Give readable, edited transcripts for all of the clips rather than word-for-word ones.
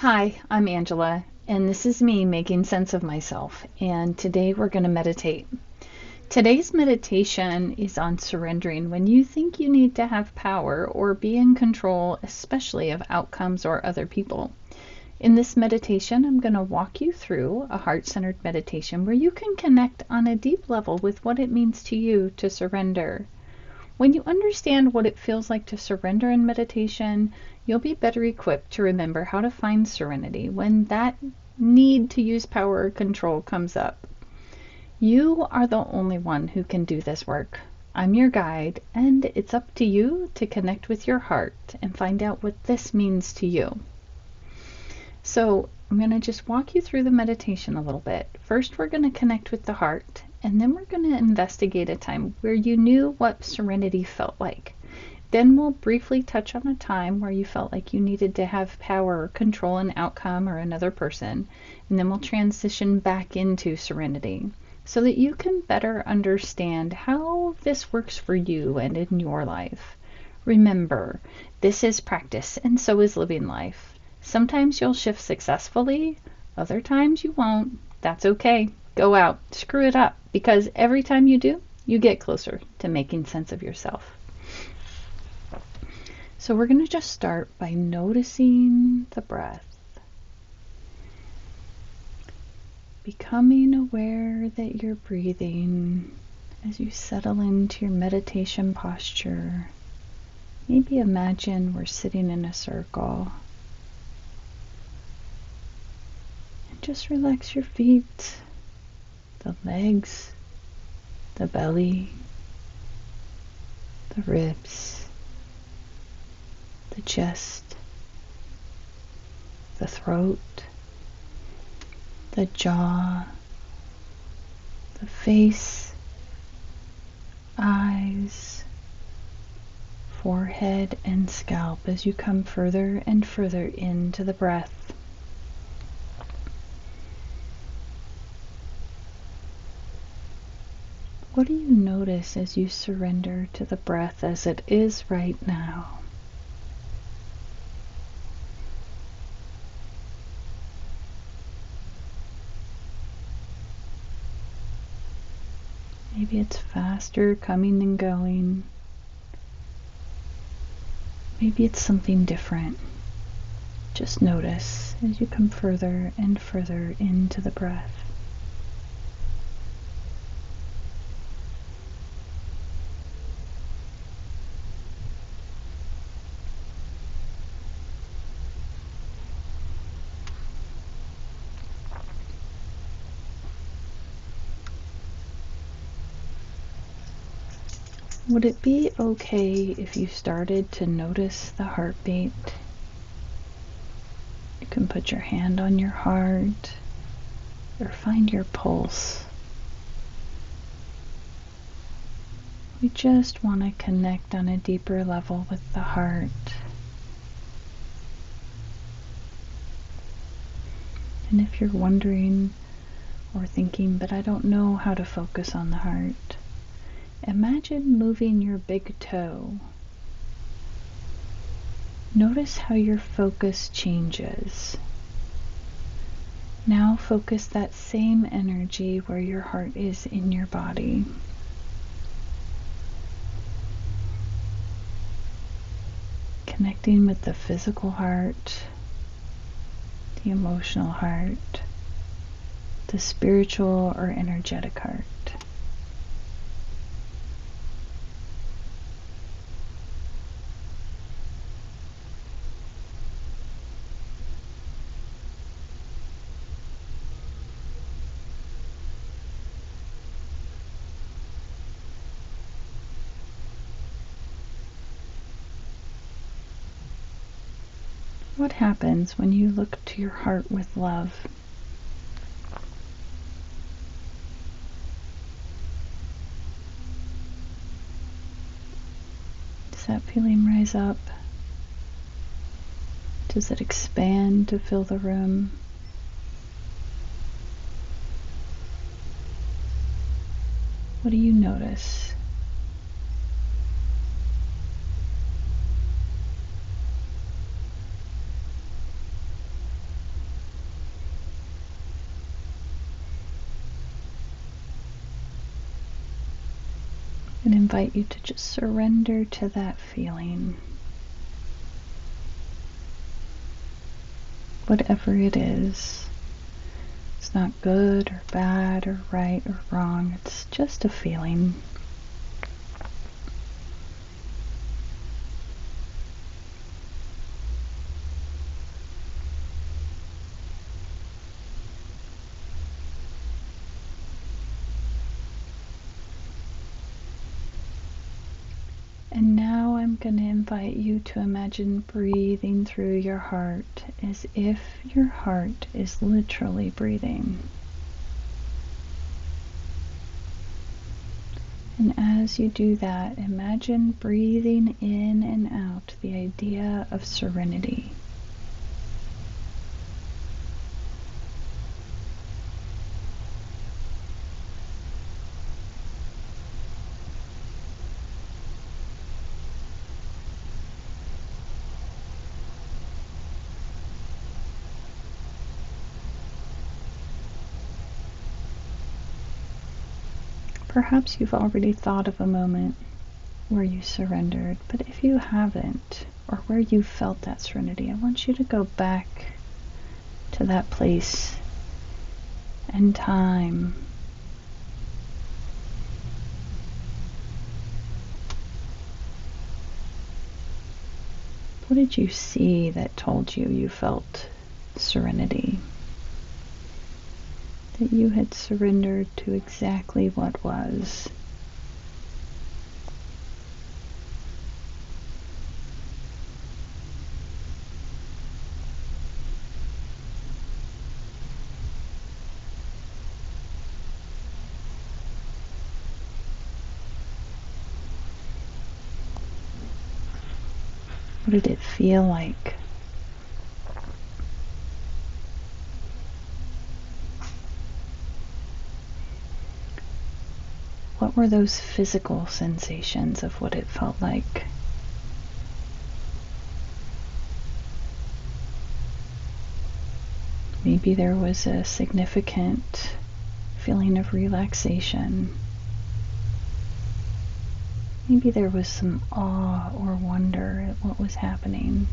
Hi, I'm Angela, and this is me making sense of myself. And today we're going to meditate. Today's meditation is on surrendering when you think you need to have power or be in control, especially of outcomes or other people. In this meditation, I'm going to walk you through a heart centered meditation where you can connect on a deep level with what it means to you to surrender. When you understand what it feels like to surrender in meditation, you'll be better equipped to remember how to find serenity when that need to use power or control comes up. You are the only one who can do this work. I'm your guide, and it's up to you to connect with your heart and find out what this means to you. So, I'm going to just walk you through the meditation a little bit. First, we're going to connect with the heart, and then we're going to investigate a time where you knew what serenity felt like. Then we'll briefly touch on a time where you felt like you needed to have power or control an outcome or another person, and then we'll transition back into serenity so that you can better understand how this works for you and in your life. Remember, this is practice, and so is living life. Sometimes you'll shift successfully, other times you won't. That's okay. Go out, screw it up, because every time you do, you get closer to making sense of yourself. So we're going to just start by noticing the breath. Becoming aware that you're breathing as you settle into your meditation posture. Maybe imagine we're sitting in a circle. And just relax your feet, the legs, the belly, the ribs, the chest, the throat, the jaw, the face, eyes, forehead, and scalp as you come further and further into the breath. What do you notice as you surrender to the breath as it is right now? Maybe it's faster coming and going. Maybe it's something different. Just notice as you come further and further into the breath. Would it be okay if you started to notice the heartbeat? You can put your hand on your heart or find your pulse. We just want to connect on a deeper level with the heart. And if you're wondering or thinking, but I don't know how to focus on the heart, imagine moving your big toe. Notice how your focus changes. Now focus that same energy where your heart is in your body. Connecting with the physical heart, the emotional heart, the spiritual or energetic heart. What happens when you look to your heart with love? Does that feeling rise up? Does it expand to fill the room? What do you notice? and invite you to just surrender to that feeling. Whatever it is. It's not good or bad or right or wrong. It's just a feeling. And now I'm going to invite you to imagine breathing through your heart as if your heart is literally breathing. And as you do that, imagine breathing in and out the idea of serenity. Perhaps you've already thought of a moment where you surrendered, but if you haven't, or where you felt that serenity, I want you to go back to that place and time. What did you see that told you you felt serenity? That you had surrendered to exactly what was. What did it feel like? What were those physical sensations of what it felt like? Maybe there was a significant feeling of relaxation. Maybe there was some awe or wonder at what was happening.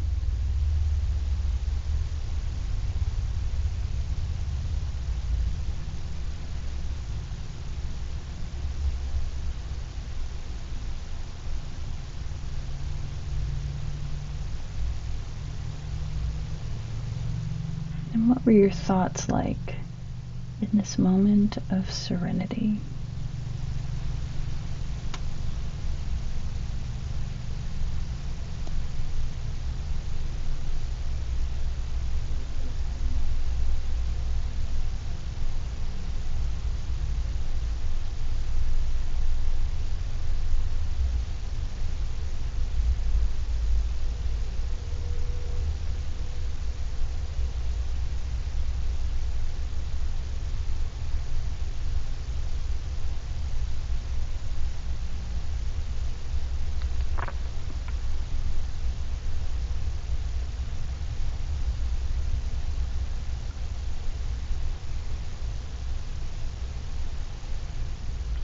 And what were your thoughts like in this moment of serenity?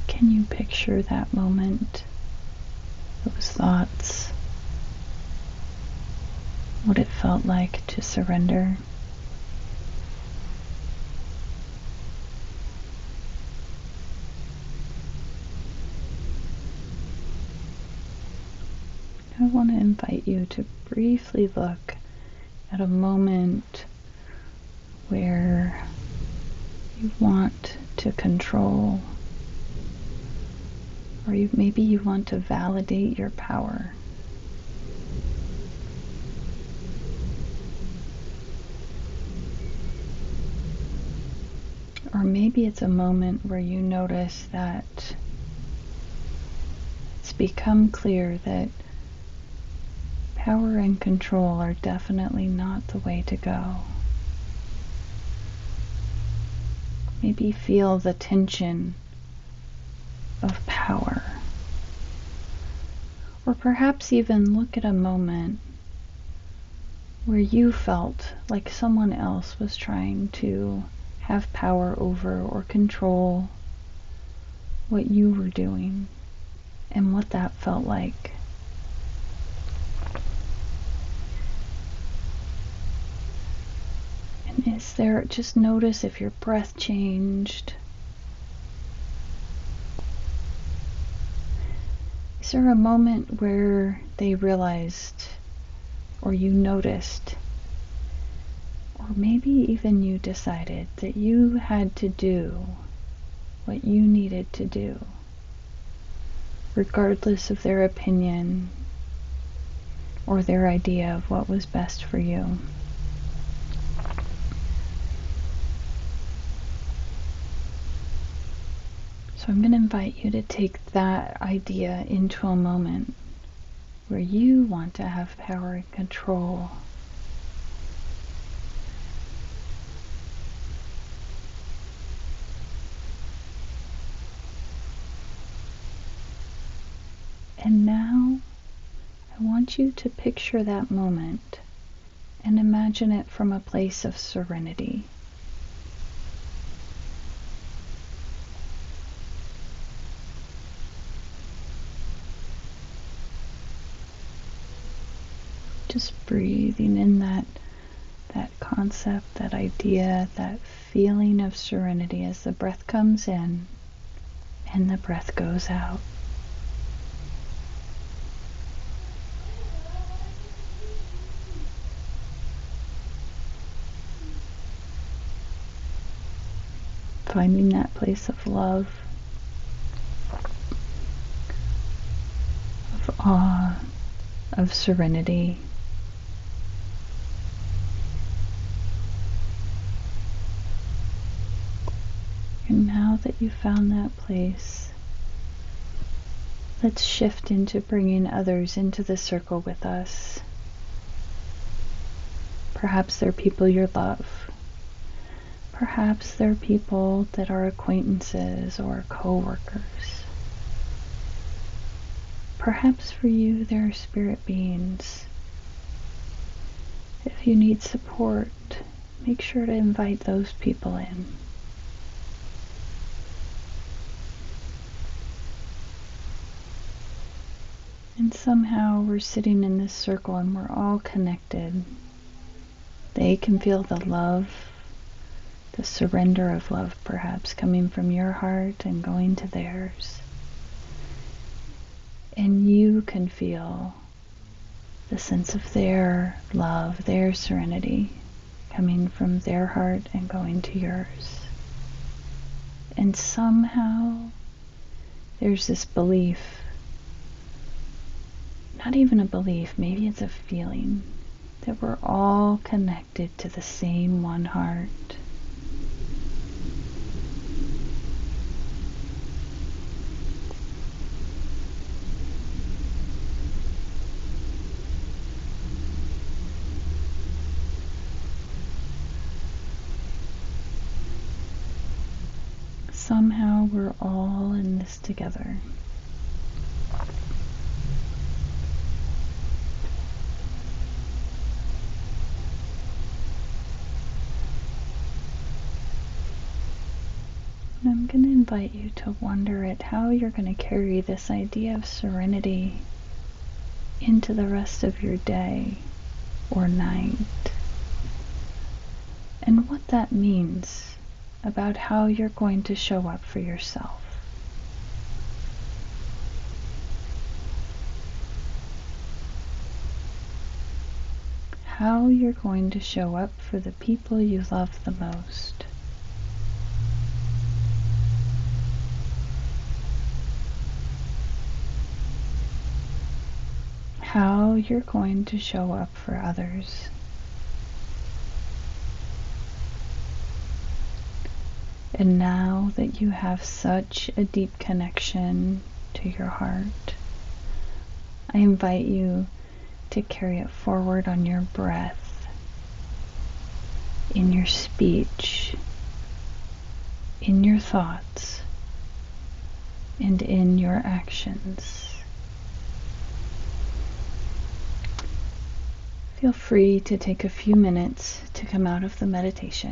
Can you picture that moment, those thoughts, what it felt like to surrender? I want to invite you to briefly look at a moment where you want to control, or maybe you want to validate your power. Or maybe it's a moment where you notice that it's become clear that power and control are definitely not the way to go. Maybe feel the tension of power. Or perhaps even look at a moment where you felt like someone else was trying to have power over or control what you were doing. and what that felt like. And is there, just notice if your breath changed. Is there a moment where they realized, or you noticed, or maybe even you decided that you had to do what you needed to do, regardless of their opinion or their idea of what was best for you? So I'm going to invite you to take that idea into a moment where you want to have power and control. And now I want you to picture that moment and imagine it from a place of serenity. Just breathing in that concept, that idea, that feeling of serenity as the breath comes in and the breath goes out. Finding that place of love, of awe, of serenity. And now that you've found that place, let's shift into bringing others into the circle with us. Perhaps they're people you love. Perhaps they're people that are acquaintances or co-workers. Perhaps for you they're spirit beings. If you need support, make sure to invite those people in. And somehow we're sitting in this circle and we're all connected. They can feel the love, the surrender of love perhaps coming from your heart and going to theirs. And you can feel the sense of their love, their serenity coming from their heart and going to yours. And somehow there's this belief, not even a belief, maybe it's a feeling, that we're all connected to the same one heart. Somehow we're all in this together. And I'm going to invite you to wonder at how you're going to carry this idea of serenity into the rest of your day or night, and what that means about how you're going to show up for yourself. How you're going to show up for the people you love the most. How you're going to show up for others. And now that you have such a deep connection to your heart, I invite you to carry it forward on your breath, in your speech, in your thoughts, and in your actions. Feel free to take a few minutes to come out of the meditation